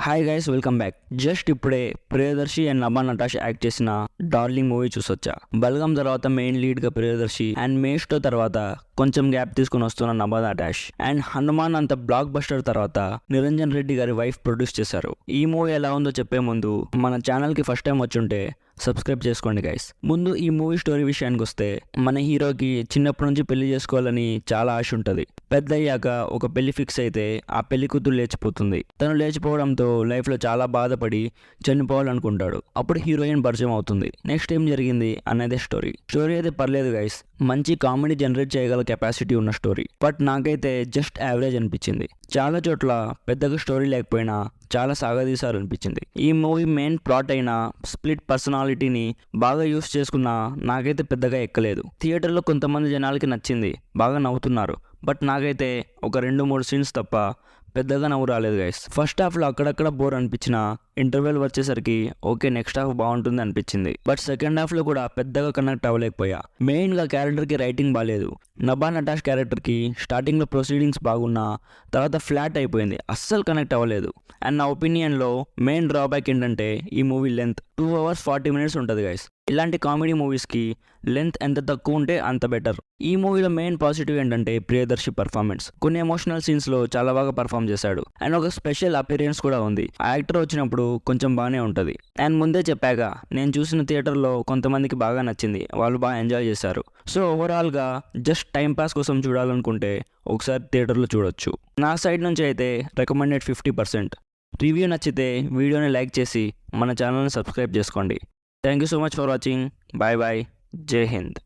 Hi guys, welcome back. Just ఇప్పుడే Priyadarshi and Nabha నటాష్ act చేసిన darling movie చూసొచ్చా. Balagam తర్వాత మెయిన్ లీడ్ గా ప్రియదర్శి అండ్ మేస్టో తర్వాత కొంచెం గ్యాప్ తీసుకుని వస్తున్న నభా నటాష్ అండ్ హనుమాన్ అంత బ్లాక్ బస్టర్ తర్వాత నిరంజన్ రెడ్డి గారి వైఫ్ ప్రొడ్యూస్ చేశారు. ఈ మూవీ ఎలా ఉందో చెప్పే ముందు మన ఛానల్ కి ఫస్ట్ టైం వచ్చుంటే సబ్స్క్రైబ్ చేసుకోండి గైస్. ముందు ఈ మూవీ స్టోరీ విషయానికి వస్తే, మన హీరోకి చిన్నప్పటి నుంచి పెళ్లి చేసుకోవాలని చాలా ఆశ ఉంటుంది. పెద్ద అయ్యాక ఒక పెళ్లి ఫిక్స్ అయితే ఆ పెళ్లి కూతురు లేచిపోతుంది. తను లేచిపోవడంతో లైఫ్ లో చాలా బాధపడి చనిపోవాలనుకుంటాడు. అప్పుడు హీరోయిన్ పరిచయం అవుతుంది. నెక్స్ట్ ఏం జరిగింది అనేది స్టోరీ అయితే పర్లేదు గైస్, మంచి కామెడీ జనరేట్ చేయగల కెపాసిటీ ఉన్న స్టోరీ. బట్ నాకైతే జస్ట్ యావరేజ్ అనిపించింది. చాలా చోట్ల పెద్దగా స్టోరీ లేకపోయినా చాలా సాగదీశారు అనిపించింది. ఈ మూవీ మెయిన్ ప్లాట్ అయిన స్ప్లిట్ పర్సనాలిటీని బాగా యూస్ చేసుకున్నా నాకైతే పెద్దగా ఎక్కలేదు. థియేటర్లో కొంతమంది జనాలకి నచ్చింది, బాగా నవ్వుతున్నారు. బట్ నాకైతే ఒక 2-3 సీన్స్ తప్ప పెద్దగా నవ్వు రాలేదు గైస్. ఫస్ట్ హాఫ్లో అక్కడక్కడ బోర్ అనిపించిన, ఇంటర్వెల్ వచ్చేసరికి ఓకే నెక్స్ట్ హాఫ్ బాగుంటుంది అనిపించింది. బట్ సెకండ్ హాఫ్లో కూడా పెద్దగా కనెక్ట్ అవ్వలేకపోయా. మెయిన్గా క్యారెక్టర్కి రైటింగ్ బాగాలేదు. నభా నటాష్ క్యారెక్టర్కి స్టార్టింగ్లో ప్రొసీడింగ్స్ బాగున్నా తర్వాత ఫ్లాట్ అయిపోయింది, అస్సలు కనెక్ట్ అవ్వలేదు. అండ్ నా ఒపీనియన్లో మెయిన్ డ్రాబ్యాక్ ఏంటంటే ఈ మూవీ లెంత్ 2 hours 40 minutes ఉంటుంది గైస్. ఇలాంటి కామెడీ మూవీస్కి లెంత్ ఎంత తక్కువ ఉంటే అంత బెటర్. ఈ మూవీలో మెయిన్ పాజిటివ్ ఏంటంటే ప్రియదర్శి పర్ఫార్మెన్స్. కొన్ని ఎమోషనల్ సీన్స్లో చాలా బాగా పర్ఫామ్ చేశాడు. అండ్ ఒక స్పెషల్ అపీరియన్స్ కూడా ఉంది. ఆ యాక్టర్ వచ్చినప్పుడు కొంచెం బాగానే ఉంటుంది. అండ్ ముందే చెప్పాక నేను చూసిన థియేటర్లో కొంతమందికి బాగా నచ్చింది, వాళ్ళు బాగా ఎంజాయ్ చేశారు. సో ఓవరాల్గా జస్ట్ టైం పాస్ కోసం చూడాలనుకుంటే ఒకసారి థియేటర్లో చూడొచ్చు. నా సైడ్ నుంచి అయితే రికమెండెడ్ 50%. రివ్యూ నచ్చితే వీడియోని లైక్ చేసి మన ఛానల్ని సబ్స్క్రైబ్ చేసుకోండి. Thank you so much for watching. Bye bye. జై హింద్.